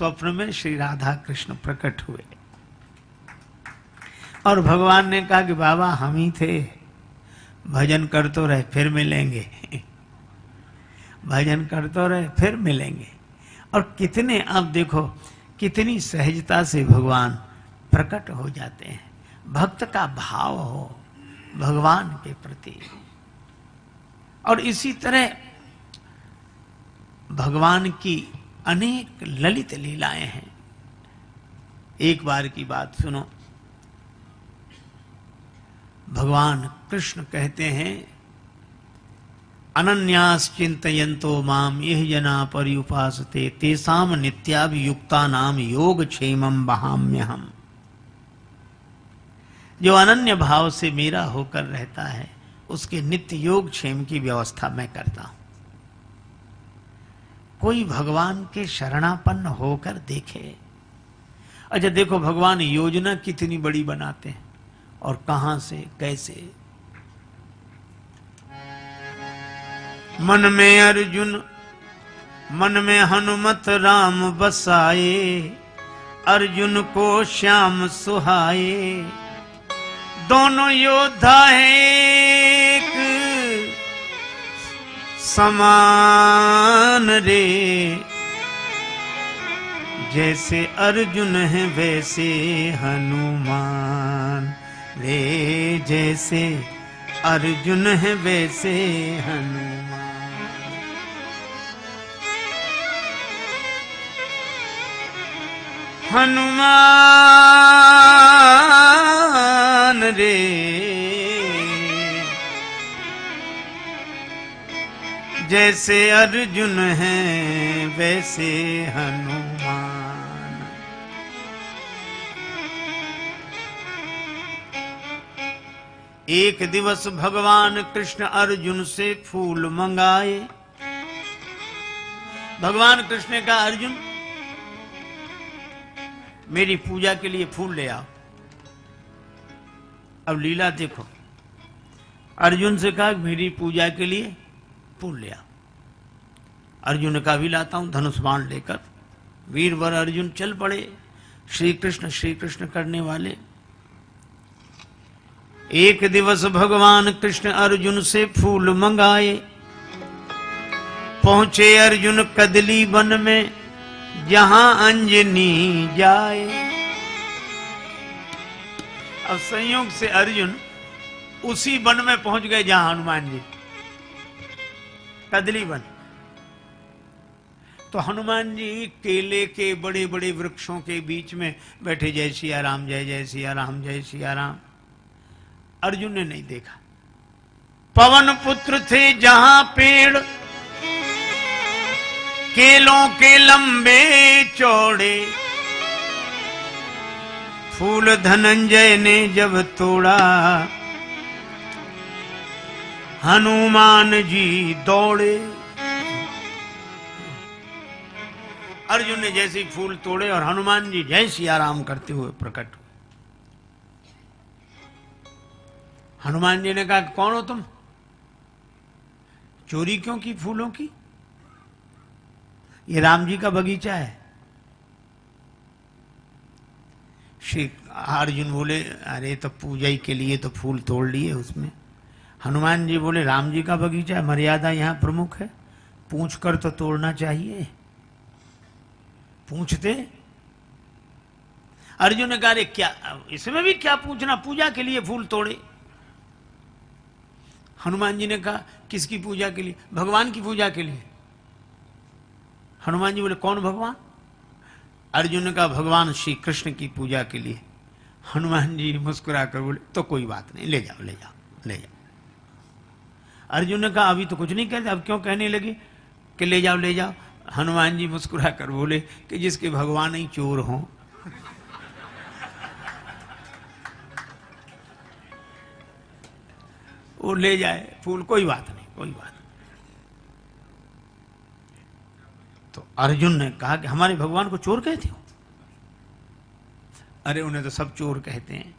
स्वप्न में श्री राधा कृष्ण प्रकट हुए और भगवान ने कहा कि बाबा हम ही थे, भजन कर तो रहे फिर मिलेंगे भजन कर तो रहे फिर मिलेंगे। और कितने, अब देखो कितनी सहजता से भगवान प्रकट हो जाते हैं। भक्त का भाव हो भगवान के प्रति। और इसी तरह भगवान की अनेक ललित लीलाएं हैं। एक बार की बात सुनो, भगवान कृष्ण कहते हैं अनन्यास चिंतयन्तो माम यह जना पर्युपासते तेसाम नित्याभियुक्ता नाम योग क्षेमम वहाम्यहम्। जो अनन्य भाव से मेरा होकर रहता है उसके नित्य योग क्षेम की व्यवस्था मैं करता हूं। कोई भगवान के शरणापन्न होकर देखे। अच्छा देखो भगवान योजना कितनी बड़ी बनाते हैं और कहां से कैसे। मन में अर्जुन मन में हनुमत राम बसाए, अर्जुन को श्याम सुहाए। दोनों योद्धा एक समान रे, जैसे अर्जुन है वैसे हनुमान रे, जैसे अर्जुन है वैसे हनुमान। हनुमान रे, जैसे अर्जुन है वैसे हनुमान। एक दिवस भगवान कृष्ण अर्जुन से फूल मंगाए। भगवान कृष्ण ने कहा अर्जुन मेरी पूजा के लिए फूल ले आओ। अब लीला देखो, अर्जुन से कहा मेरी पूजा के लिए फूल ले आओ। अर्जुन ने कहा भी लाता हूं। धनुष बाण लेकर वीरवर अर्जुन चल पड़े श्री कृष्ण करने वाले। एक दिवस भगवान कृष्ण अर्जुन से फूल मंगाए। पहुंचे अर्जुन कदली वन में जहां अंजनी जाए। अब संयोग से अर्जुन उसी वन में पहुंच गए जहां हनुमान जी, कदली वन। तो हनुमान जी केले के बड़े बड़े वृक्षों के बीच में बैठे, जय सिया राम जय जय सिया राम जय सिया राम। अर्जुन ने नहीं देखा। पवन पुत्र थे जहां पेड़ केलों के लंबे चौड़े, फूल धनंजय ने जब तोड़ा हनुमान जी दौड़े। अर्जुन ने जैसे फूल तोड़े और हनुमान जी जय सिया राम करते हुए प्रकट हुए। हनुमान जी ने कहा कौन हो तुम, चोरी क्यों की फूलों की, ये राम जी का बगीचा है। श्री अर्जुन बोले अरे तो पूजा के लिए तो फूल तोड़ लिए उसमें। हनुमान जी बोले राम जी का बगीचा है, मर्यादा यहां प्रमुख है, पूछ कर तो तोड़ना चाहिए। पूछते। अर्जुन ने कहा क्या इसमें भी क्या पूछना, पूजा के लिए फूल तोड़े। हनुमान जी ने कहा किसकी पूजा के लिए, भगवान की पूजा के लिए। हनुमान जी बोले कौन भगवान। अर्जुन ने कहा भगवान श्री कृष्ण की पूजा के लिए। हनुमान जी मुस्कुरा कर बोले तो कोई बात नहीं, ले जाओ ले जाओ ले जाओ। अर्जुन ने कहा अभी तो कुछ नहीं कहते, अब क्यों कहने लगे कि ले जाओ ले जाओ। हनुमान जी मुस्कुरा कर बोले कि जिसके भगवान ही चोर हों। वो ले जाए फूल, कोई बात नहीं कोई बात नहीं। तो अर्जुन ने कहा कि हमारे भगवान को चोर कहते हो। अरे उन्हें तो सब चोर कहते हैं।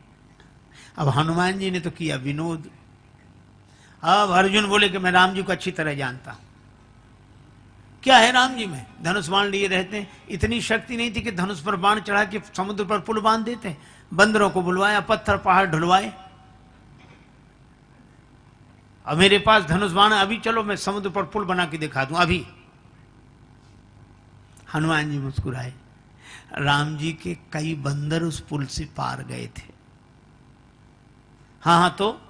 अब हनुमान जी ने तो किया विनोद। अब अर्जुन बोले कि मैं राम जी को अच्छी तरह जानता हूं, क्या है राम जी में? धनुष बाण लिए रहते हैं। इतनी शक्ति नहीं थी कि धनुष पर बाण चढ़ा के समुद्र पर पुल बांध देते। बंदरों को बुलवाया, पत्थर पहाड़ ढुलवाए। अब मेरे पास धनुष बाण, अभी चलो मैं समुद्र पर पुल बना के दिखा दूं अभी। हनुमान जी मुस्कुराए। राम जी के कई बंदर उस पुल से पार गए थे। हाँ हाँ, तो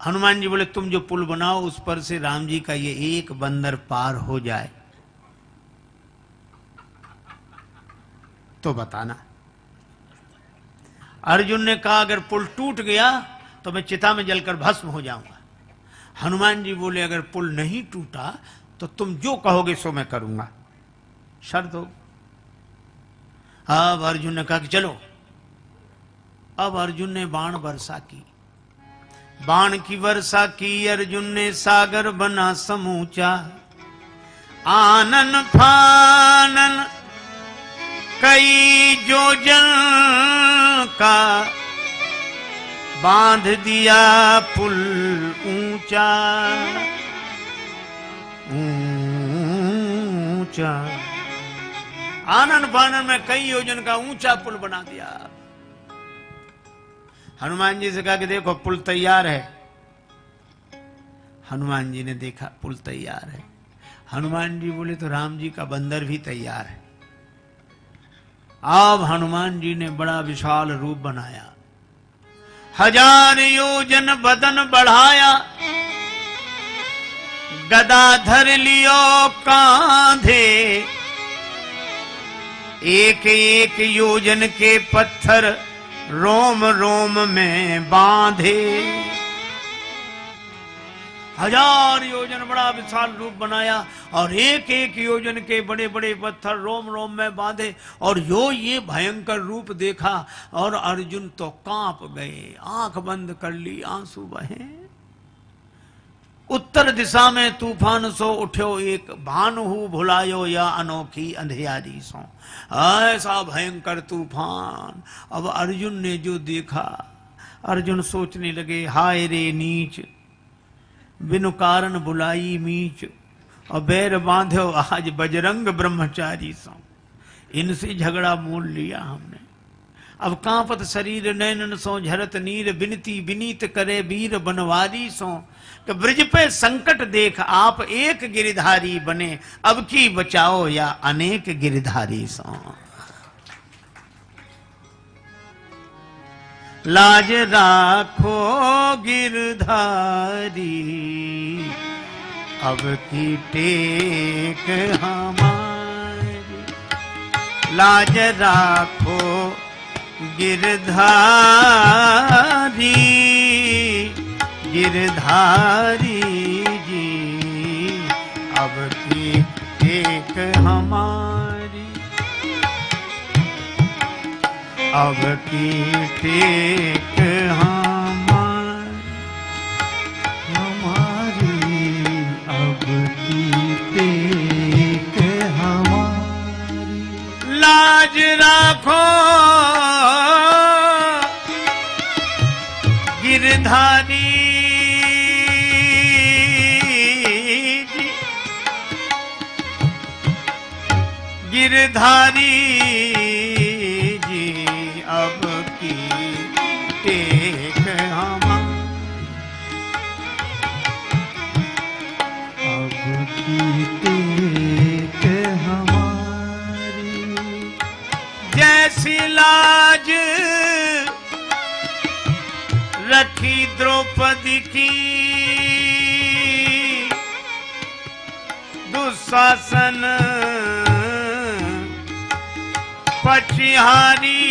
हनुमान जी बोले तुम जो पुल बनाओ उस पर से राम जी का ये एक बंदर पार हो जाए तो बताना। अर्जुन ने कहा अगर पुल टूट गया तो मैं चिता में जलकर भस्म हो जाऊंगा। हनुमान जी बोले अगर पुल नहीं टूटा तो तुम जो कहोगे सो मैं करूंगा, शर्त हो। अब अर्जुन ने कहा कि चलो। अब अर्जुन ने बाण वर्षा की। बाण की वर्षा की अर्जुन ने, सागर बना समूचा। आनन फानन कई योजन का, बांध दिया पुल ऊंचा ऊंचा। आनन फानन में कई योजन का ऊंचा पुल बना दिया। हनुमान जी से कहा कि देखो पुल तैयार है। हनुमान जी ने देखा पुल तैयार है। हनुमान जी बोले तो राम जी का बंदर भी तैयार है। अब हनुमान जी ने बड़ा विशाल रूप बनाया। 1000 योजन बदन बढ़ाया, गदा धर लियो कांधे। एक एक योजन के पत्थर रोम रोम में बांधे। 1000 योजन बड़ा विशाल रूप बनाया और एक एक योजन के बड़े बड़े पत्थर रोम रोम में बांधे। और ये भयंकर रूप देखा और अर्जुन तो कांप गए, आंख बंद कर ली, आंसू बहे। उत्तर दिशा में तूफान सो उठ्यो एक, भानु भुलायो या अनोखी अंधियारी सो। ऐसा भयंकर तूफान। अब अर्जुन ने जो देखा, अर्जुन सोचने लगे हाय रे नीच, बिनु कारण बुलाई मीच। और बैर बांधो आज बजरंग ब्रह्मचारी सो। इनसे झगड़ा मोल लिया हमने। अब कांपत शरीर नैनन सो झरत नीर, बिनती विनीत करे वीर बनवारी सो। कि ब्रज पे संकट देख आप एक गिरधारी बने, अब की बचाओ या अनेक गिरधारी सो। लाज राखो गिरधारी, अब की टेक हमारी। लाज राखो गिरधारी, गिरधारी जी, अब की टेक हमारी। अब की टेक हमारी, अब की टेक हमारी। लाज राखो गिरधारी जी, गिरधारी जी, अब की टेक अब की टेक हमारी। जैसी लाज रखी द्रौपदी की, दुशासन पछिहारी।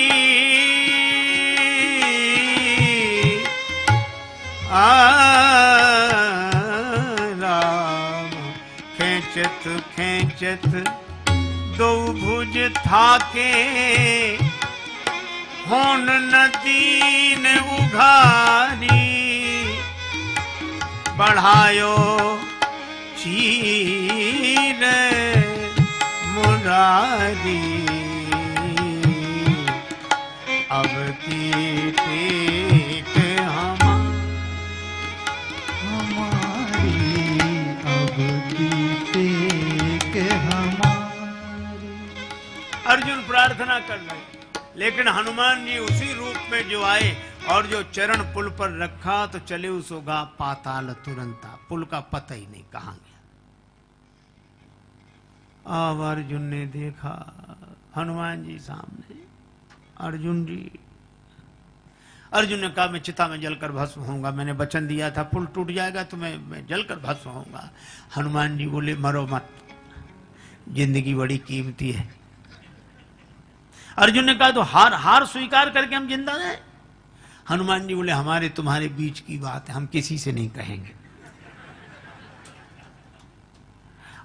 राम खेचत खेचत दो भुज थाके, होन नदी ने उघारी। बढ़ायो चीर मुरारी, अब की टेक हमारी, अब की टेक अर्जुन प्रार्थना कर रहे, लेकिन हनुमान जी उसी रूप में जो आए और जो चरण पुल पर रखा तो चले उसोगा पाताल तुरंता, पुल का पता ही नहीं कहां गया। अब अर्जुन ने देखा हनुमान जी सामने, अर्जुन जी, अर्जुन ने कहा मैं चिता में जलकर भस्म होऊंगा, मैंने वचन दिया था पुल टूट जाएगा तो मैं जलकर भस्म होऊंगा। हनुमान जी बोले मरो मत, जिंदगी बड़ी कीमती है। अर्जुन ने कहा तो हार स्वीकार करके हम जिंदा रहे। हनुमान जी बोले हमारे तुम्हारे बीच की बात है, हम किसी से नहीं कहेंगे।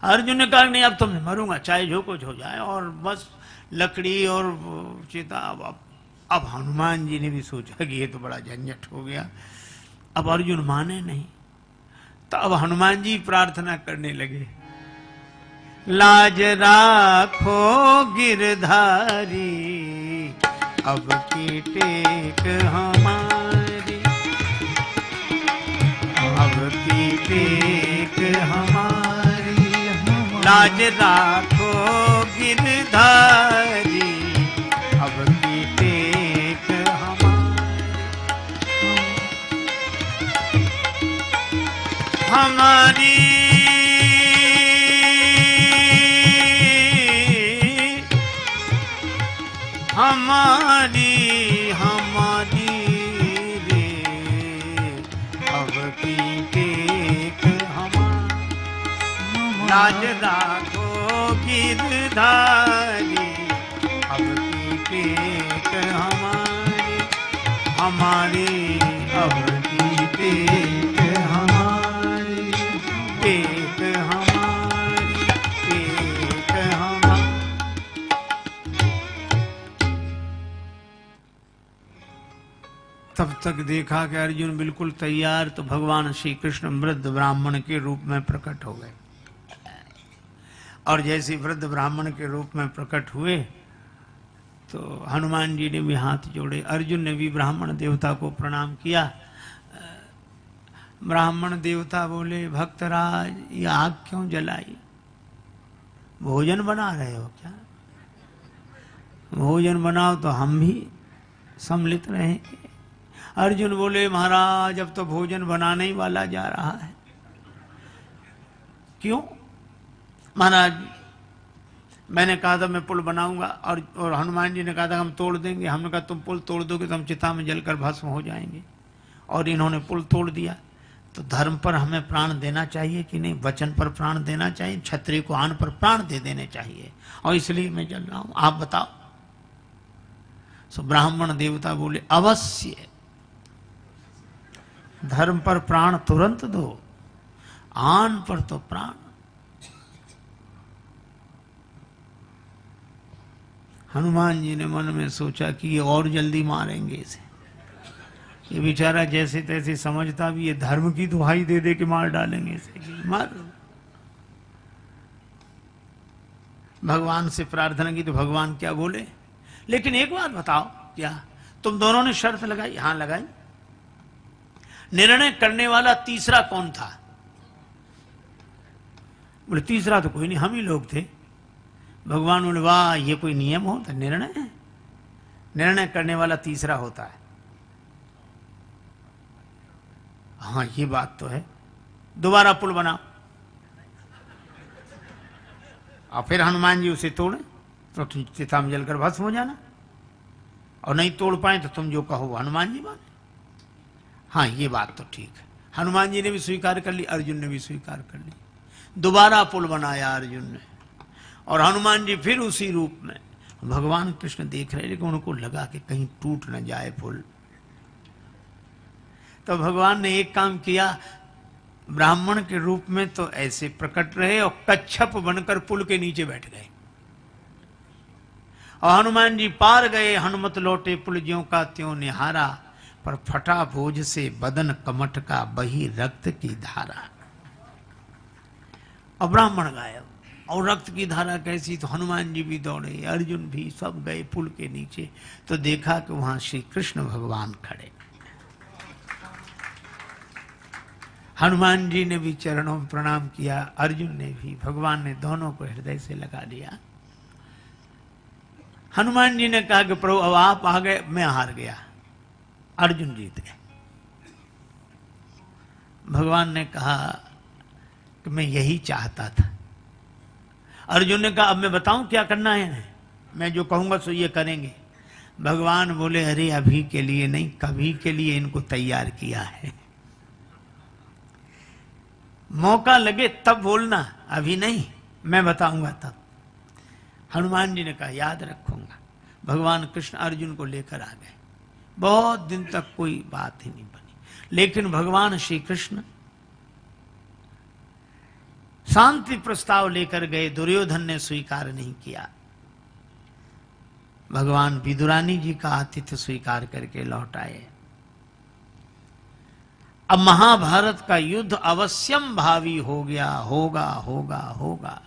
अर्जुन ने कहा नहीं अब तो मैं मरूंगा, चाहे जो कुछ हो जाए, और बस लकड़ी और चिता। अब हनुमान जी ने भी सोचा कि ये तो बड़ा झंझट हो गया। अब अर्जुन माने नहीं, तो अब हनुमान जी प्रार्थना करने लगे, लाज राखो गिरधारी, अब की टेक हमारी, अब की टेक हमारी, लाज राखो गिरधारी, अब की टेक हमारी, हमारी हमारी रे, अब की टेक हमारी, लाज राखो गिरधारी, अब की टेक हमारी, हमारी अब की टेक हमारी, टेक हमारी, टेक हमारी। तब तक देखा कि अर्जुन बिल्कुल तैयार, तो भगवान श्री कृष्ण वृद्ध ब्राह्मण के रूप में प्रकट हो गए। और जैसे वृद्ध ब्राह्मण के रूप में प्रकट हुए तो हनुमान जी ने भी हाथ जोड़े, अर्जुन ने भी ब्राह्मण देवता को प्रणाम किया। ब्राह्मण देवता बोले भक्तराज ये आग क्यों जलाई, भोजन बना रहे हो क्या? भोजन बनाओ तो हम भी सम्मिलित रहेंगे। अर्जुन बोले महाराज अब तो भोजन बनाने ही वाला जा रहा है। क्यों? महाराज मैंने कहा था मैं पुल बनाऊंगा, और हनुमान जी ने कहा था हम तोड़ देंगे। हमने कहा तुम पुल तोड़ दोगे तो हम चिता में जलकर भस्म हो जाएंगे, और इन्होंने पुल तोड़ दिया। तो धर्म पर हमें प्राण देना चाहिए कि नहीं? वचन पर प्राण देना चाहिए, क्षत्रिय को आन पर प्राण दे देने चाहिए, और इसलिए मैं जल रहा हूं, आप बताओ। सो ब्राह्मण देवता बोले अवश्य, धर्म पर प्राण तुरंत दो, आन पर तो प्राण। हनुमान जी ने मन में सोचा कि ये और जल्दी मारेंगे इसे, ये बेचारा जैसे तैसे समझता भी ये धर्म की दुहाई दे दे के मार डालेंगे इसे, मार। भगवान से प्रार्थना की तो भगवान क्या बोले, लेकिन एक बात बताओ, क्या तुम दोनों ने शर्त लगाई? हाँ लगाई। निर्णय करने वाला तीसरा कौन था? बोले तीसरा तो कोई नहीं, हम ही लोग थे। भगवान बोले वाह ये कोई नियम हो? तो निर्णय है, निर्णय करने वाला तीसरा होता है। हाँ ये बात तो है। दोबारा पुल बनाओ। और फिर हनुमान जी उसे तोड़े तो तुम चिता में जलकर भस्म हो जाना, और नहीं तोड़ पाए तो तुम जो कहो हनुमान जी माने। हाँ ये बात तो ठीक है। हनुमान जी ने भी स्वीकार कर ली, अर्जुन ने भी स्वीकार कर ली। दोबारा पुल बनाया अर्जुन ने, और हनुमान जी फिर उसी रूप में। भगवान कृष्ण देख रहे, लेकिन उनको लगा कि कहीं टूट न जाए पुल। तो भगवान ने एक काम किया, ब्राह्मण के रूप में तो ऐसे प्रकट रहे और कच्छप बनकर पुल के नीचे बैठ गए, और हनुमान जी पार गए। हनुमत लौटे पुल ज्यों का त्यों निहारा, पर फटा बोझ से बदन कमठ का बही रक्त की धारा। और ब्राह्मण गायब, और रक्त की धारा कैसी? तो हनुमान जी भी दौड़े, अर्जुन भी, सब गए पुल के नीचे। तो देखा कि वहां श्री कृष्ण भगवान खड़े। हनुमान जी ने भी चरणों में प्रणाम किया, अर्जुन ने भी। भगवान ने दोनों को हृदय से लगा लिया। हनुमान जी ने कहा कि प्रभु अब आप आ गए, मैं हार गया, अर्जुन जीत गए। भगवान ने कहा कि मैं यही चाहता था। अर्जुन ने कहा अब मैं बताऊं क्या करना है, मैं जो कहूंगा सो ये करेंगे। भगवान बोले अरे अभी के लिए नहीं, कभी के लिए इनको तैयार किया है, मौका लगे तब बोलना, अभी नहीं, मैं बताऊंगा तब। हनुमान जी ने कहा याद रखूंगा। भगवान कृष्ण अर्जुन को लेकर आ गए। बहुत दिन तक कोई बात ही नहीं बनी, लेकिन भगवान श्री कृष्ण शांति प्रस्ताव लेकर गए, दुर्योधन ने स्वीकार नहीं किया। भगवान विदुरानी जी का आतिथ्य स्वीकार करके लौट आए। अब महाभारत का युद्ध अवश्यम भावी हो गया, होगा होगा होगा।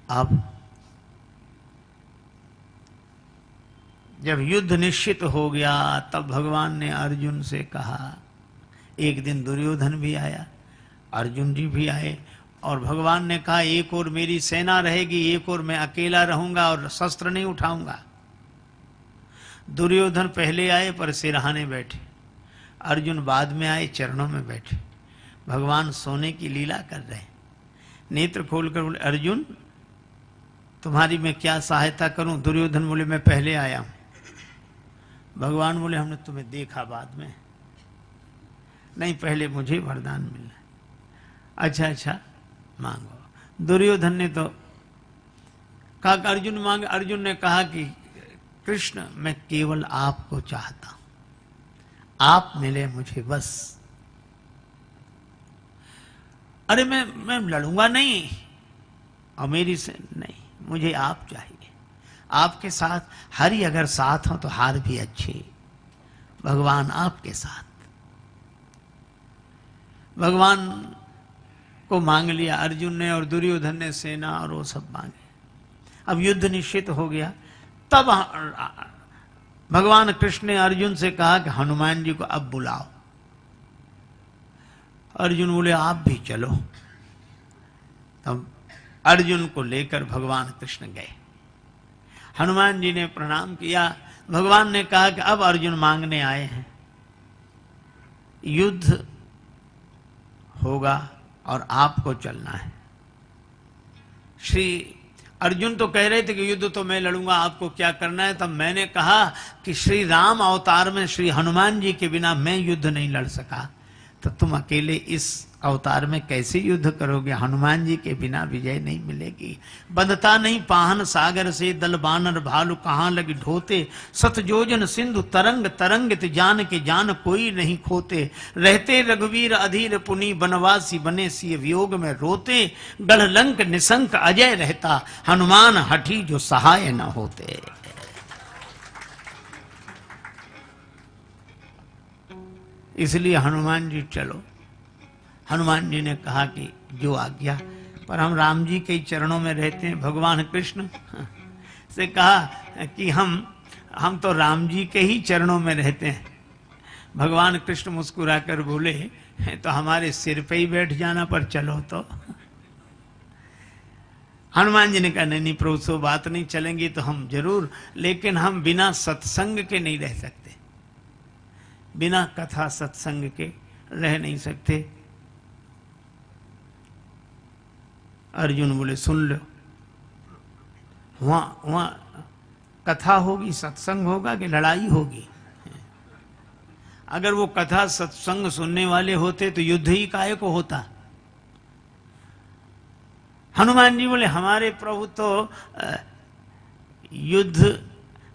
अब जब युद्ध निश्चित हो गया तब भगवान ने अर्जुन से कहा, एक दिन दुर्योधन भी आया, अर्जुन जी भी आए, और भगवान ने कहा एक और मेरी सेना रहेगी, एक और मैं अकेला रहूंगा और शस्त्र नहीं उठाऊंगा। दुर्योधन पहले आए पर सिरहाने बैठे, अर्जुन बाद में आए चरणों में बैठे। भगवान सोने की लीला कर रहे, नेत्र खोलकर बोले अर्जुन तुम्हारी मैं क्या सहायता करूं। दुर्योधन बोले मैं पहले आया हूं। भगवान बोले हमने तुम्हें देखा बाद में, नहीं पहले मुझे वरदान मिलना। अच्छा अच्छा मांगो। दुर्योधन ने तो कहा कि अर्जुन मांगे। अर्जुन ने कहा कि कृष्ण मैं केवल आपको चाहता हूं, आप मिले मुझे बस। अरे मैं लड़ूंगा नहीं और मेरी से नहीं, मुझे आप चाहिए। आपके साथ हरि अगर साथ हो तो हार भी अच्छी। भगवान आपके साथ। भगवान को मांग लिया अर्जुन ने, और दुर्योधन ने सेना और वो सब मांगे। अब युद्ध निश्चित हो गया। तब भगवान कृष्ण ने अर्जुन से कहा कि हनुमान जी को अब बुलाओ। अर्जुन बोले आप भी चलो। तब अर्जुन को लेकर भगवान कृष्ण गए। हनुमान जी ने प्रणाम किया। भगवान ने कहा कि अब अर्जुन मांगने आए हैं, युद्ध होगा और आपको चलना है। श्री अर्जुन तो कह रहे थे कि युद्ध तो मैं लड़ूंगा, आपको क्या करना है। तब मैंने कहा कि श्री राम अवतार में श्री हनुमान जी के बिना मैं युद्ध नहीं लड़ सका, तो तुम अकेले इस अवतार में कैसे युद्ध करोगे। हनुमान जी के बिना विजय नहीं मिलेगी। बंधता नहीं पाहन सागर से, दल बानर भालू कहाँ लगी ढोते। सतजोजन सिंधु तरंग तरंगित जान के जान कोई नहीं खोते। रहते रघुवीर अधीर पुनि बनवासी बने सिय वियोग में रोते। गढ़ लंक निशंक अजय रहता, हनुमान हठी जो सहाय न होते। इसलिए हनुमान जी चलो। हनुमान जी ने कहा कि जो आज्ञा, पर हम राम जी के चरणों में रहते हैं। भगवान कृष्ण से कहा कि हम तो राम जी के ही चरणों में रहते हैं। भगवान कृष्ण मुस्कुराकर बोले तो हमारे सिर पे ही बैठ जाना, पर चलो तो। हनुमान जी ने कहा नहीं प्रभु सो बात नहीं, चलेंगी तो हम जरूर, लेकिन हम बिना सत्संग के नहीं रह सकते, बिना कथा सत्संग के रह नहीं सकते। अर्जुन बोले सुन लो, वहां कथा होगी, सत्संग होगा कि लड़ाई होगी। अगर वो कथा सत्संग सुनने वाले होते तो युद्ध ही काहे को होता। हनुमान जी बोले हमारे प्रभु तो युद्ध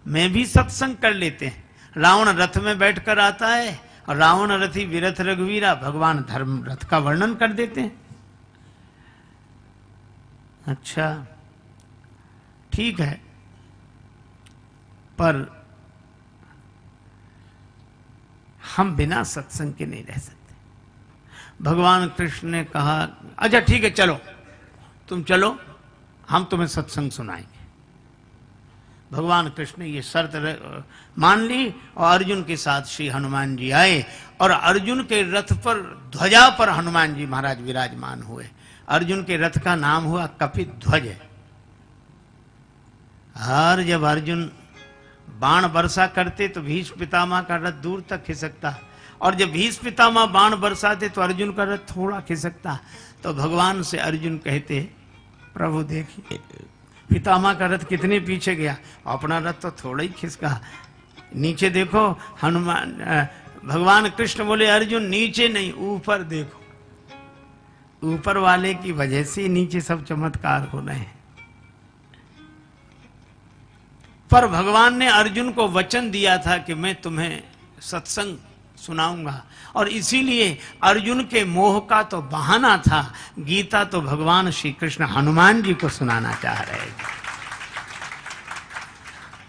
में भी सत्संग कर लेते हैं। रावण रथ में बैठकर आता है और रावण रथी विरथ रघुवीरा, भगवान धर्म रथ का वर्णन कर देते हैं। अच्छा ठीक है, पर हम बिना सत्संग के नहीं रह सकते। भगवान कृष्ण ने कहा अच्छा ठीक है चलो, तुम चलो, हम तुम्हें सत्संग सुनाएंगे। भगवान कृष्ण ने ये शर्त मान ली और अर्जुन के साथ श्री हनुमान जी आए और अर्जुन के रथ पर ध्वजा पर हनुमान जी महाराज विराजमान हुए। अर्जुन के रथ का नाम हुआ कपिध्वज। और जब अर्जुन बाण वर्षा करते तो भीष्म पितामह का रथ दूर तक खिसकता, और जब भीष्म पितामह बाण बरसाते तो अर्जुन का रथ थोड़ा खिसकता। तो भगवान से अर्जुन कहते, प्रभु देखिए पितामह का रथ कितने पीछे गया, अपना रथ तो थोड़ा ही खिसका। नीचे देखो हनुमान, भगवान कृष्ण बोले अर्जुन नीचे नहीं ऊपर देखो, ऊपर वाले की वजह से नीचे सब चमत्कार हो रहे हैं। पर भगवान ने अर्जुन को वचन दिया था कि मैं तुम्हें सत्संग सुनाऊंगा, और इसीलिए अर्जुन के मोह का तो बहाना था, गीता तो भगवान श्री कृष्ण हनुमान जी को सुनाना चाह रहे थे।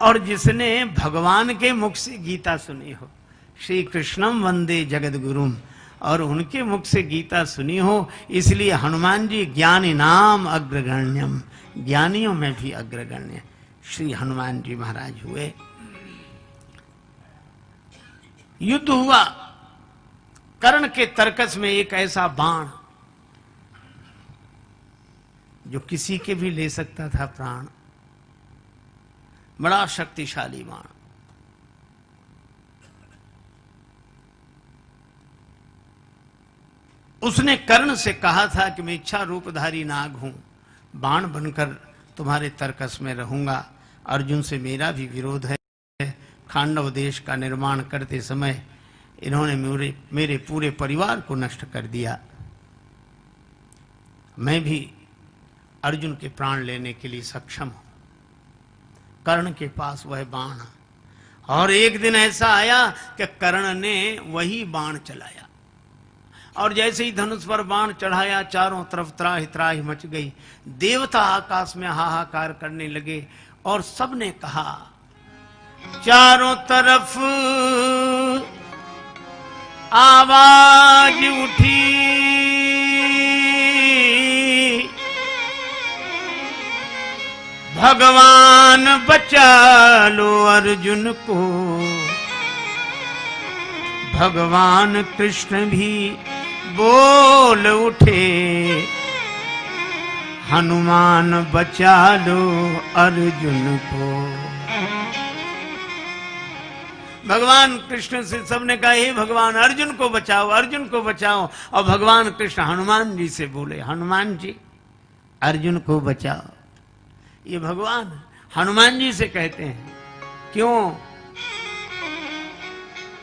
और जिसने भगवान के मुख से गीता सुनी हो, श्री कृष्णम वंदे जगत गुरुम, और उनके मुख से गीता सुनी हो, इसलिए हनुमान जी ज्ञानी नाम अग्रगण्यम, ज्ञानियों में भी अग्रगण्य श्री हनुमान जी महाराज हुए। युद्ध हुआ, कर्ण के तरकस में एक ऐसा बाण जो किसी के भी ले सकता था प्राण, बड़ा शक्तिशाली बाण। उसने कर्ण से कहा था कि मैं इच्छा रूपधारी नाग हूं, बाण बनकर तुम्हारे तरकस में रहूंगा। अर्जुन से मेरा भी विरोध है, खांडव देश का निर्माण करते समय इन्होंने मेरे पूरे परिवार को नष्ट कर दिया। मैं भी अर्जुन के प्राण लेने के लिए सक्षम हूं। कर्ण के पास वह बाण, और एक दिन ऐसा आया कि कर्ण ने वही बाण चलाया, और जैसे ही धनुष पर बाण चढ़ाया चारों तरफ त्राहि त्राहि मच गई। देवता आकाश में हाहाकार करने लगे, और सबने कहा चारों तरफ आवाज उठी, भगवान बचा लो अर्जुन को। भगवान कृष्ण भी बोल उठे, हनुमान बचा लो अर्जुन को। भगवान कृष्ण से सबने कहा हे भगवान अर्जुन को बचाओ, अर्जुन को बचाओ। और भगवान कृष्ण हनुमान जी से बोले, हनुमान जी अर्जुन को बचाओ। ये भगवान हनुमान जी से कहते हैं, क्यों?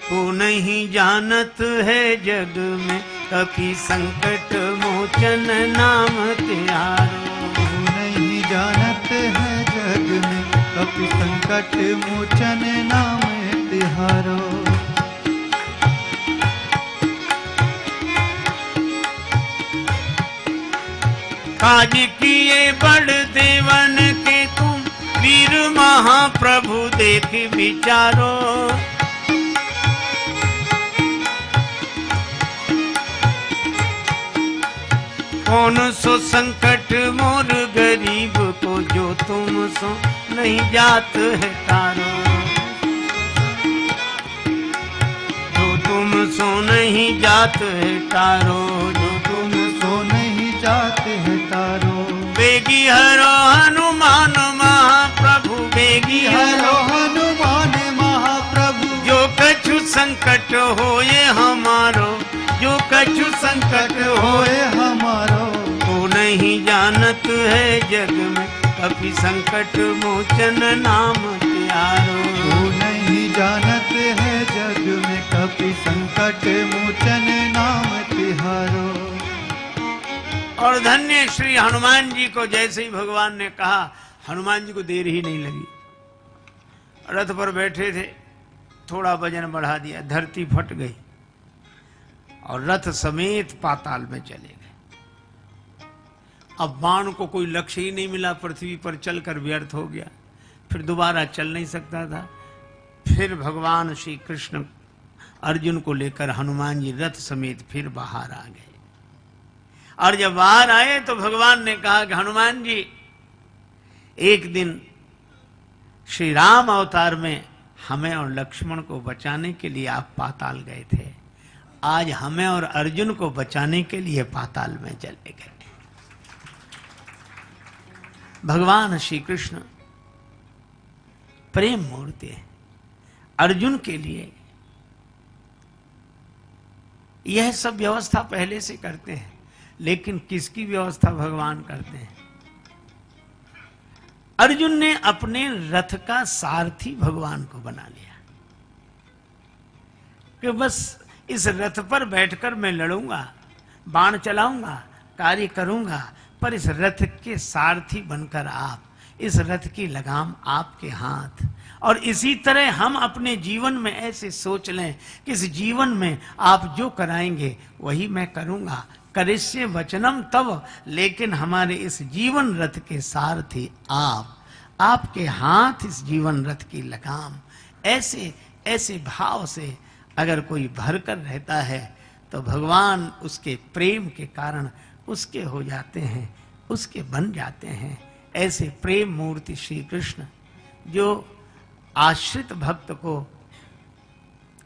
को नहीं जानत है जग में कभी संकट मोचन नाम त्यारो। को नहीं जानत है जग में कभी संकट मोचन नाम तिहारो। काज किए बड़ देवन के तुम वीर महाप्रभु देख विचारो। कौन सो संकट मोर गरीब को जो तुम सो नहीं जात है तारो। जो तुम सो नहीं जात है तारो, जो तुम सो नहीं जाते है तारो। बेगी हरो हनुमान महाप्रभु, बेगी हरो हनुमान महाप्रभु। जो कछु संकट होए हमारो, जो कछु संकट होए हमारो। को नहीं जानत है जग में कभी संकट मोचन नाम त्यारो। को नहीं जानत है जग में कभी संकट मोचन नाम तिहारो। और धन्य श्री हनुमान जी को जैसे ही भगवान ने कहा, हनुमान जी को देर ही नहीं लगी। रथ पर बैठे थे, थोड़ा वजन बढ़ा दिया, धरती फट गई और रथ समेत पाताल में चले गए। अब बाण को कोई लक्ष्य ही नहीं मिला, पृथ्वी पर चलकर व्यर्थ हो गया, फिर दोबारा चल नहीं सकता था। फिर भगवान श्री कृष्ण अर्जुन को लेकर हनुमान जी रथ समेत फिर बाहर आ गए। और जब बाहर आए तो भगवान ने कहा कि हनुमान जी, एक दिन श्री राम अवतार में हमें और लक्ष्मण को बचाने के लिए आप पाताल गए थे, आज हमें और अर्जुन को बचाने के लिए पाताल में चले गए। भगवान श्री कृष्ण प्रेम मूर्ति है। अर्जुन के लिए यह सब व्यवस्था पहले से करते हैं, लेकिन किसकी व्यवस्था भगवान करते हैं? अर्जुन ने अपने रथ का सारथी भगवान को बना लिया कि बस इस रथ पर बैठकर मैं लड़ूंगा, बाण चलाऊंगा, कार्य करूंगा, पर इस रथ के सारथी बनकर आप, इस रथ की लगाम आपके हाथ। और इसी तरह हम अपने जीवन में ऐसे सोच लें कि इस जीवन में आप जो कराएंगे वही मैं करूंगा, करिष्ये वचनम तव, लेकिन हमारे इस जीवन रथ के सारथी आप, आपके हाथ इस जीवन रथ की लगाम। ऐसे ऐसे भाव से अगर कोई भरकर रहता है तो भगवान उसके प्रेम के कारण उसके हो जाते हैं, उसके बन जाते हैं। ऐसे प्रेम मूर्ति श्री कृष्ण जो आश्रित भक्त को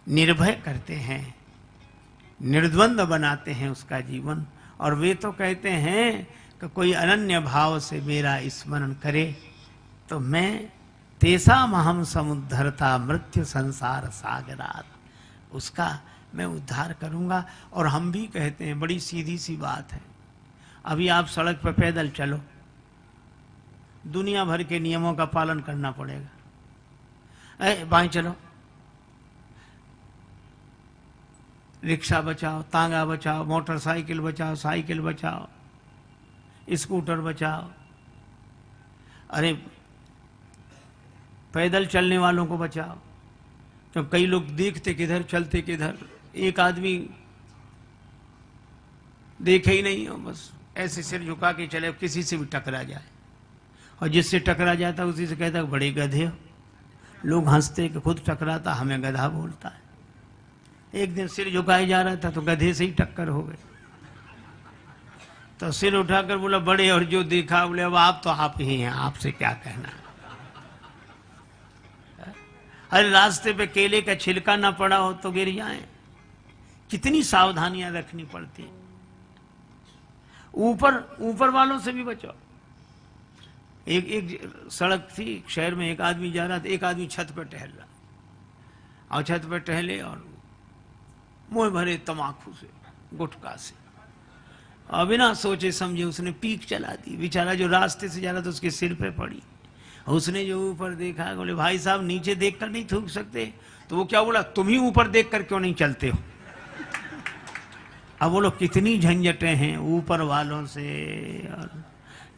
निर्भय करते हैं, निर्द्वंद बनाते हैं उसका जीवन। और वे तो कहते हैं कि कोई अनन्य भाव से मेरा स्मरण करे तो मैं तेसाम अहम समुद्धरता मृत्यु संसार सागरात, उसका मैं उद्धार करूंगा। और हम भी कहते हैं, बड़ी सीधी सी बात है, अभी आप सड़क पर पैदल चलो, दुनिया भर के नियमों का पालन करना पड़ेगा। बाएं चलो, रिक्शा बचाओ, तांगा बचाओ, मोटरसाइकिल बचाओ, साइकिल बचाओ, स्कूटर बचाओ। अरे पैदल चलने वालों को बचाओ, तो कई लोग देखते किधर चलते किधर, एक आदमी देखे ही नहीं हो, बस ऐसे सिर झुका के चले, किसी से भी टकरा जाए, और जिससे टकरा जाता उसी से कहता बड़े गधे हो। लोग हंसते कि खुद टकराता हमें गधा बोलता है। एक दिन सिर झुकाए जा रहा था तो गधे से ही टक्कर हो गई, तो सिर उठाकर बोला बड़े, और जो देखा बोले अब आप तो आप ही हैं, आपसे क्या कहना। अरे रास्ते पे केले का छिलका ना पड़ा हो तो गिर जाए। कितनी सावधानियां रखनी पड़ती। ऊपर वालों से भी बचाओ। एक सड़क थी शहर में, एक आदमी जा रहा था, एक आदमी छत पर टहल रहा, और छत पर टहले और मुंह भरे तमाकू से, गुटखा से, और बिना सोचे समझे उसने पीक चला दी। बेचारा जो रास्ते से जा रहा था उसके सिर पे पड़ी। उसने जो ऊपर देखा, बोले भाई साहब नीचे देखकर नहीं थूक सकते? तो वो क्या बोला, तुम ही ऊपर देखकर क्यों नहीं चलते हो? अब बोलो कितनी झंझटें हैं ऊपर वालों से और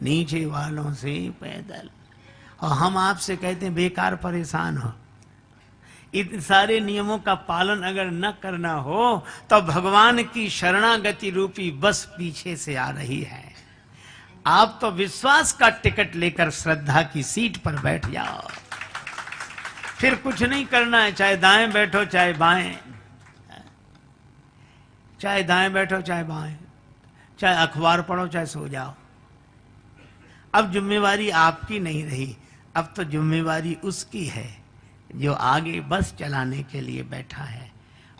नीचे वालों से पैदल, और हम आपसे कहते हैं बेकार परेशान हो। इन सारे नियमों का पालन अगर न करना हो तो भगवान की शरणागति रूपी बस पीछे से आ रही है। आप तो विश्वास का टिकट लेकर श्रद्धा की सीट पर बैठ जाओ, फिर कुछ नहीं करना है, चाहे दाएं बैठो चाहे बाएं, चाहे दाएं बैठो चाहे बाएं, चाहे अखबार पढ़ो चाहे सो जाओ। अब जिम्मेवारी आपकी नहीं रही, अब तो जिम्मेवारी उसकी है जो आगे बस चलाने के लिए बैठा है,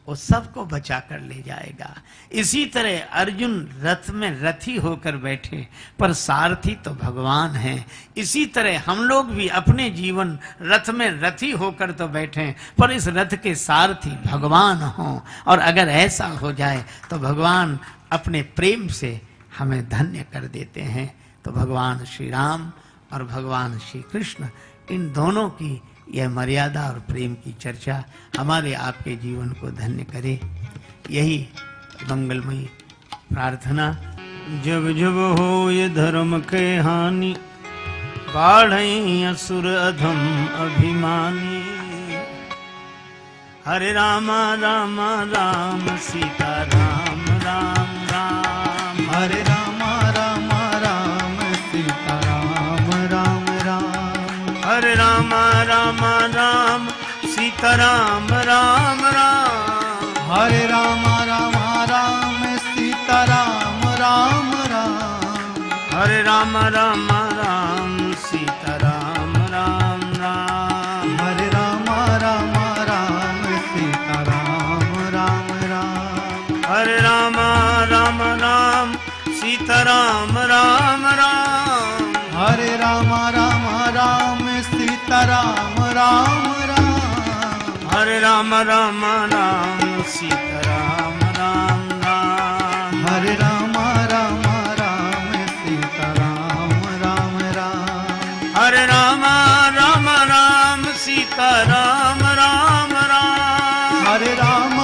वो सबको बचा कर ले जाएगा। इसी तरह अर्जुन रथ में रथी होकर बैठे, पर सारथी तो भगवान है। इसी तरह हम लोग भी अपने जीवन रथ में रथी होकर तो बैठे, पर इस रथ के सारथी भगवान हों। और अगर ऐसा हो जाए तो भगवान अपने प्रेम से हमें धन्य कर देते हैं। तो भगवान श्री राम और भगवान श्री कृष्ण, इन दोनों की यह मर्यादा और प्रेम की चर्चा हमारे आपके जीवन को धन्य करे, यही मंगलमयी प्रार्थना। जब जब हो ये धर्म के हानि, बाढ़ई असुर अधम अभिमानी। हरे राम राम राम सीता राम राम राम, हरे राम राम राम सीता राम राम राम, हरे राम राम राम सीता राम राम राम, हरे राम राम राम सीता राम राम राम, हरे राम राम राम सीता राम राम राम, हरे राम राम राम सीता राम राम राम, हरे राम राम राम सीता राम राम राम, हरे राम राम राम सीता राम राम हरे राम राम राम सीता राम राम राम। हरे राम राम राम सीता राम राम राम। हरे राम राम राम सीता राम राम राम। हरे राम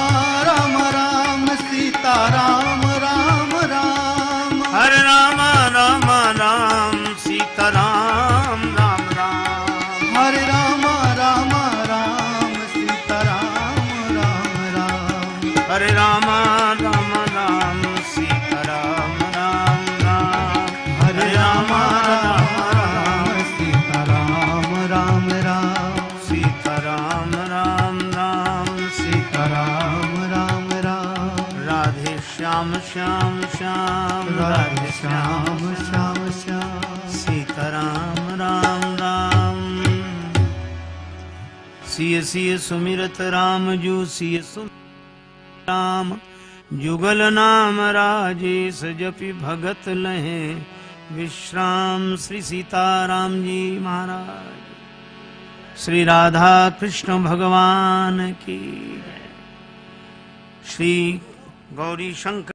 राम राम सीता राम राम राम। हरे राम राम राम सीता राम राम राम। हरे राम राम राम सीता राम राम राम। हरे राम राम राम सीता राम राम राम। हरे राम राम राम सीता राम राम राम। सीता राम राम राम सीता राम राम राम। राधे श्याम श्याम श्याम राधे श्याम श्याम श्याम। सीता राम राम राम। सिय सिय सुमिरत राम जू सिय सुमिरत राम। जुगल नाम राजेश जपि भगत लहे विश्राम। श्री सीताराम जी महाराज, श्री राधा कृष्ण भगवान की जय। श्री गौरी शंकर